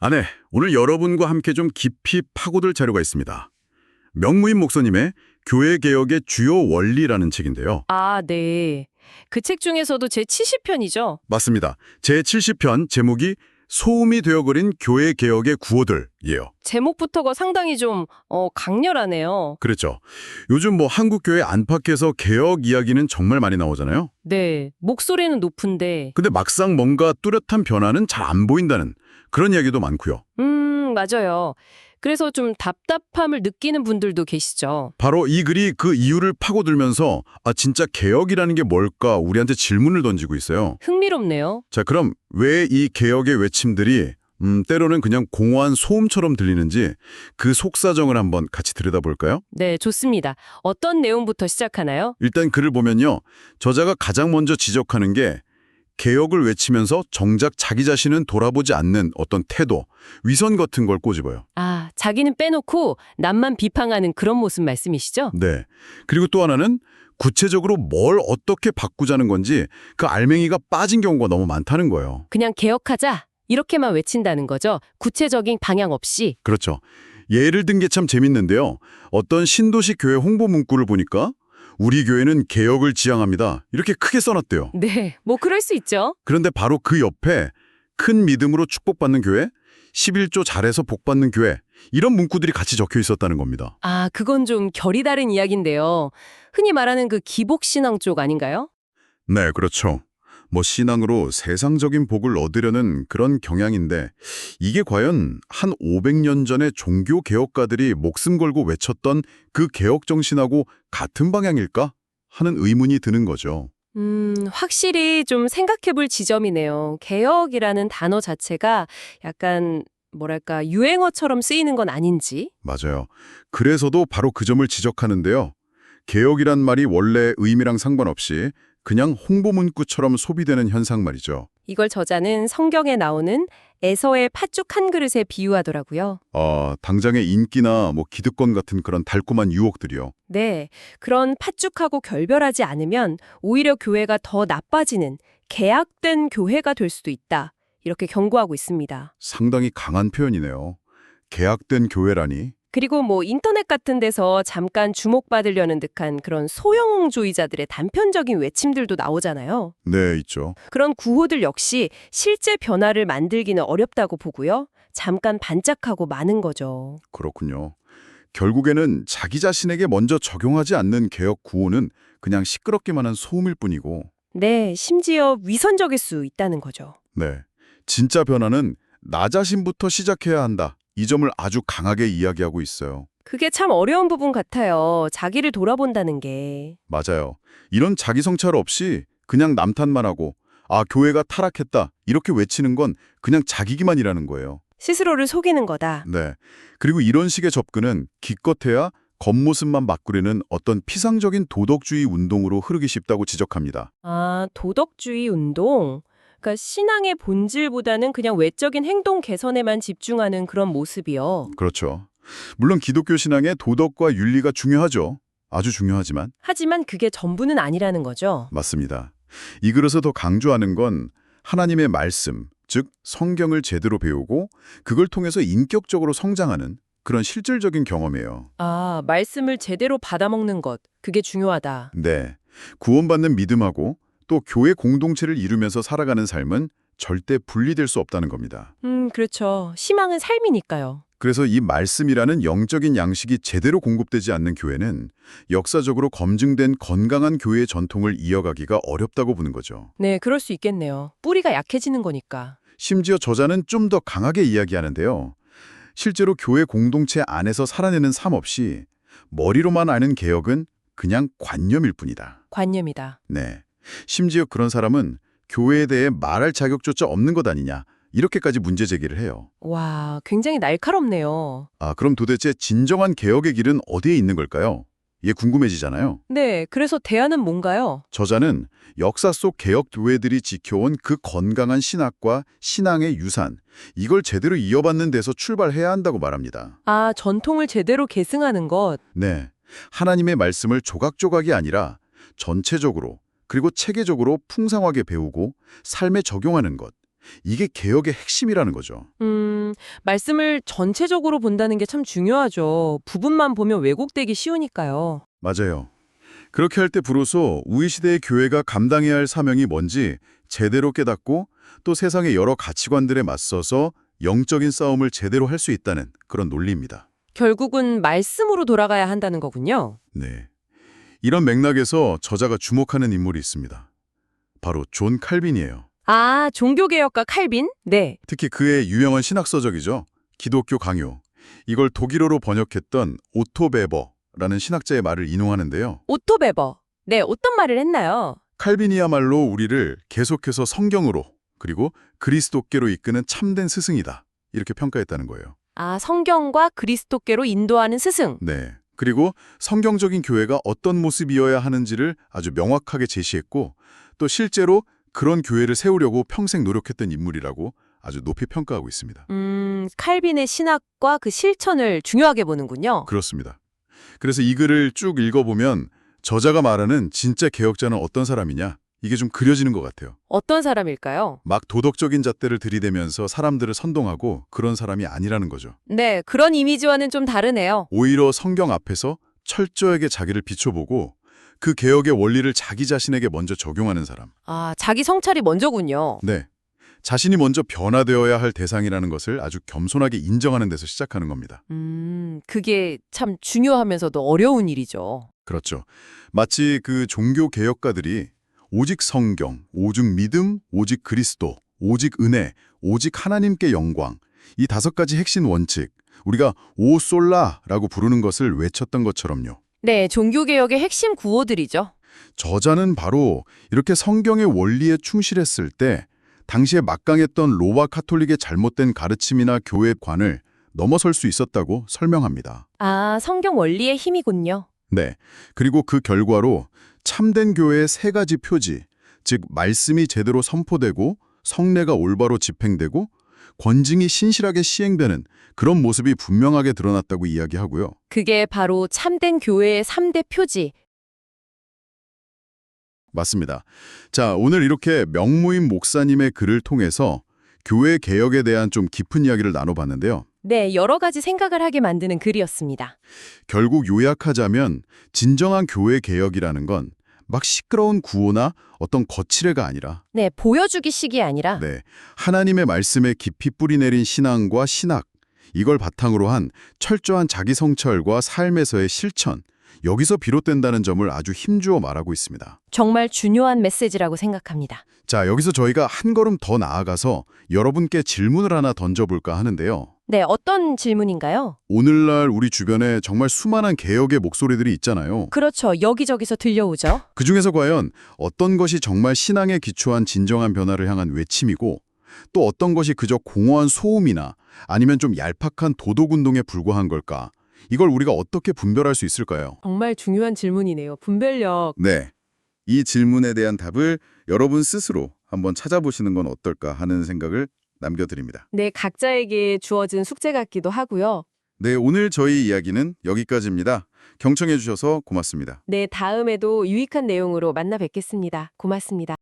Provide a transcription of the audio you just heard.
네. 오늘 여러분과 함께 좀 깊이 파고들 자료가 있습니다. 명무임 목사님의 교회 개혁의 주요 원리라는 책인데요. 아, 네. 그 책 중에서도 제 70편이죠. 맞습니다. 제70편 제목이 소음이 되어버린 교회 개혁의 구호들이에요. 제목부터가 상당히 좀 강렬하네요. 그렇죠. 요즘 한국 교회 안팎에서 개혁 이야기는 정말 많이 나오잖아요. 네. 목소리는 높은데 근데 막상 뭔가 뚜렷한 변화는 잘 안 보인다는 그런 이야기도 많고요. 맞아요. 그래서 좀 답답함을 느끼는 분들도 계시죠. 바로 이 글이 그 이유를 파고들면서 진짜 개혁이라는 게 뭘까 우리한테 질문을 던지고 있어요. 흥미롭네요. 자, 그럼 왜 이 개혁의 외침들이 때로는 그냥 공허한 소음처럼 들리는지 그 속사정을 한번 같이 들여다볼까요? 네, 좋습니다. 어떤 내용부터 시작하나요? 일단 글을 보면요. 저자가 가장 먼저 지적하는 게 개혁을 외치면서 정작 자기 자신은 돌아보지 않는 어떤 태도, 위선 같은 걸 꼬집어요. 아, 자기는 빼놓고 남만 비판하는 그런 모습 말씀이시죠? 네. 그리고 또 하나는 구체적으로 뭘 어떻게 바꾸자는 건지 그 알맹이가 빠진 경우가 너무 많다는 거예요. 그냥 개혁하자. 이렇게만 외친다는 거죠. 구체적인 방향 없이. 그렇죠. 예를 든 게 참 재밌는데요. 어떤 신도시 교회 홍보 문구를 보니까 우리 교회는 개혁을 지향합니다. 이렇게 크게 써놨대요. 네, 뭐 그럴 수 있죠. 그런데 바로 그 옆에 큰 믿음으로 축복받는 교회, 11조 잘해서 복받는 교회 이런 문구들이 같이 적혀 있었다는 겁니다. 아, 그건 좀 결이 다른 이야기인데요. 흔히 말하는 그 기복신앙 쪽 아닌가요? 네, 그렇죠. 신앙으로 세상적인 복을 얻으려는 그런 경향인데 이게 과연 한 500년 전에 종교 개혁가들이 목숨 걸고 외쳤던 그 개혁 정신하고 같은 방향일까 하는 의문이 드는 거죠. 확실히 좀 생각해 볼 지점이네요. 개혁이라는 단어 자체가 약간 뭐랄까 유행어처럼 쓰이는 건 아닌지. 맞아요. 그래서도 바로 그 점을 지적하는데요. 개혁이란 말이 원래 의미랑 상관없이 그냥 홍보 문구처럼 소비되는 현상 말이죠. 이걸 저자는 성경에 나오는 에서의 팥죽 한 그릇에 비유하더라고요. 당장의 인기나 기득권 같은 그런 달콤한 유혹들이요. 네, 그런 팥죽하고 결별하지 않으면 오히려 교회가 더 나빠지는 개약된 교회가 될 수도 있다. 이렇게 경고하고 있습니다. 상당히 강한 표현이네요. 개혁된 교회라니. 그리고 인터넷 같은 데서 잠깐 주목받으려는 듯한 그런 소형주의자들의 단편적인 외침들도 나오잖아요. 네, 있죠. 그런 구호들 역시 실제 변화를 만들기는 어렵다고 보고요. 잠깐 반짝하고 마는 거죠. 그렇군요. 결국에는 자기 자신에게 먼저 적용하지 않는 개혁 구호는 그냥 시끄럽기만 한 소음일 뿐이고, 네, 심지어 위선적일 수 있다는 거죠. 네, 진짜 변화는 나 자신부터 시작해야 한다. 이 점을 아주 강하게 이야기하고 있어요. 그게 참 어려운 부분 같아요. 자기를 돌아본다는 게. 맞아요. 이런 자기 성찰 없이 그냥 남탓만 하고 교회가 타락했다 이렇게 외치는 건 그냥 자기기만이라는 거예요. 스스로를 속이는 거다. 네. 그리고 이런 식의 접근은 기껏해야 겉모습만 바꾸려는 어떤 피상적인 도덕주의 운동으로 흐르기 쉽다고 지적합니다. 아, 도덕주의 운동? 그러니까 신앙의 본질보다는 그냥 외적인 행동 개선에만 집중하는 그런 모습이요. 그렇죠. 물론 기독교 신앙의 도덕과 윤리가 중요하죠. 아주 중요하지만. 하지만 그게 전부는 아니라는 거죠. 맞습니다. 이 글에서 더 강조하는 건 하나님의 말씀, 즉 성경을 제대로 배우고 그걸 통해서 인격적으로 성장하는 그런 실질적인 경험이에요. 아, 말씀을 제대로 받아먹는 것. 그게 중요하다. 네. 구원받는 믿음하고 또 교회 공동체를 이루면서 살아가는 삶은 절대 분리될 수 없다는 겁니다. 그렇죠. 희망은 삶이니까요. 그래서 이 말씀이라는 영적인 양식이 제대로 공급되지 않는 교회는 역사적으로 검증된 건강한 교회의 전통을 이어가기가 어렵다고 보는 거죠. 네, 그럴 수 있겠네요. 뿌리가 약해지는 거니까. 심지어 저자는 좀 더 강하게 이야기하는데요. 실제로 교회 공동체 안에서 살아내는 삶 없이 머리로만 아는 개혁은 그냥 관념일 뿐이다. 관념이다. 네. 심지어 그런 사람은 교회에 대해 말할 자격조차 없는 것 아니냐. 이렇게까지 문제 제기를 해요. 와, 굉장히 날카롭네요. 그럼 도대체 진정한 개혁의 길은 어디에 있는 걸까요? 이게 궁금해지잖아요. 네, 그래서 대안은 뭔가요? 저자는 역사 속 개혁 교회들이 지켜온 그 건강한 신학과 신앙의 유산, 이걸 제대로 이어받는 데서 출발해야 한다고 말합니다. 아, 전통을 제대로 계승하는 것. 네, 하나님의 말씀을 조각조각이 아니라 전체적으로 그리고 체계적으로 풍성하게 배우고 삶에 적용하는 것. 이게 개혁의 핵심이라는 거죠. 말씀을 전체적으로 본다는 게 참 중요하죠. 부분만 보면 왜곡되기 쉬우니까요. 맞아요. 그렇게 할 때 비로소 우리 시대의 교회가 감당해야 할 사명이 뭔지 제대로 깨닫고 또 세상의 여러 가치관들에 맞서서 영적인 싸움을 제대로 할 수 있다는 그런 논리입니다. 결국은 말씀으로 돌아가야 한다는 거군요. 네. 이런 맥락에서 저자가 주목하는 인물이 있습니다. 바로 존 칼빈이에요. 아, 종교개혁가 칼빈? 네. 특히 그의 유명한 신학서적이죠. 기독교 강요. 이걸 독일어로 번역했던 오토 베버라는 신학자의 말을 인용하는데요. 오토 베버. 네, 어떤 말을 했나요? 칼빈이야말로 우리를 계속해서 성경으로 그리고 그리스도께로 이끄는 참된 스승이다. 이렇게 평가했다는 거예요. 아, 성경과 그리스도께로 인도하는 스승. 네. 그리고 성경적인 교회가 어떤 모습이어야 하는지를 아주 명확하게 제시했고 또 실제로 그런 교회를 세우려고 평생 노력했던 인물이라고 아주 높이 평가하고 있습니다. 칼빈의 신학과 그 실천을 중요하게 보는군요. 그렇습니다. 그래서 이 글을 쭉 읽어보면 저자가 말하는 진짜 개혁자는 어떤 사람이냐 이게 좀 그려지는 것 같아요. 어떤 사람일까요? 막 도덕적인 잣대를 들이대면서 사람들을 선동하고 그런 사람이 아니라는 거죠. 네, 그런 이미지와는 좀 다르네요. 오히려 성경 앞에서 철저하게 자기를 비춰보고 그 개혁의 원리를 자기 자신에게 먼저 적용하는 사람. 아, 자기 성찰이 먼저군요. 네. 자신이 먼저 변화되어야 할 대상이라는 것을 아주 겸손하게 인정하는 데서 시작하는 겁니다. 그게 참 중요하면서도 어려운 일이죠. 그렇죠. 마치 그 종교 개혁가들이 오직 성경, 오직 믿음, 오직 그리스도, 오직 은혜, 오직 하나님께 영광 이 5가지 핵심 원칙, 우리가 오솔라라고 부르는 것을 외쳤던 것처럼요. 네, 종교개혁의 핵심 구호들이죠. 저자는 바로 이렇게 성경의 원리에 충실했을 때 당시에 막강했던 로마 카톨릭의 잘못된 가르침이나 교회관을 넘어설 수 있었다고 설명합니다. 아, 성경 원리의 힘이군요. 네. 그리고 그 결과로 참된 교회의 3가지 표지, 즉 말씀이 제대로 선포되고 성례가 올바로 집행되고 권징이 신실하게 시행되는 그런 모습이 분명하게 드러났다고 이야기하고요. 그게 바로 참된 교회의 3대 표지. 맞습니다. 자, 오늘 이렇게 명무임 목사님의 글을 통해서 교회 개혁에 대한 좀 깊은 이야기를 나눠봤는데요. 네, 여러 가지 생각을 하게 만드는 글이었습니다. 결국 요약하자면 진정한 교회 개혁이라는 건 막 시끄러운 구호나 어떤 거칠애가 아니라 네, 보여주기식이 아니라 네, 하나님의 말씀에 깊이 뿌리내린 신앙과 신학, 이걸 바탕으로 한 철저한 자기 성찰과 삶에서의 실천, 여기서 비롯된다는 점을 아주 힘주어 말하고 있습니다. 정말 중요한 메시지라고 생각합니다. 자, 여기서 저희가 한 걸음 더 나아가서 여러분께 질문을 하나 던져볼까 하는데요. 네, 어떤 질문인가요? 오늘날 우리 주변에 정말 수많은 개혁의 목소리들이 있잖아요. 그렇죠. 여기저기서 들려오죠. 그중에서 과연 어떤 것이 정말 신앙에 기초한 진정한 변화를 향한 외침이고 또 어떤 것이 그저 공허한 소음이나 아니면 좀 얄팍한 도덕운동에 불과한 걸까? 이걸 우리가 어떻게 분별할 수 있을까요? 정말 중요한 질문이네요. 분별력. 네. 이 질문에 대한 답을 여러분 스스로 한번 찾아보시는 건 어떨까 하는 생각을 남겨드립니다. 네, 각자에게 주어진 숙제 같기도 하고요. 네, 오늘 저희 이야기는 여기까지입니다. 경청해 주셔서 고맙습니다. 네, 다음에도 유익한 내용으로 만나 뵙겠습니다. 고맙습니다.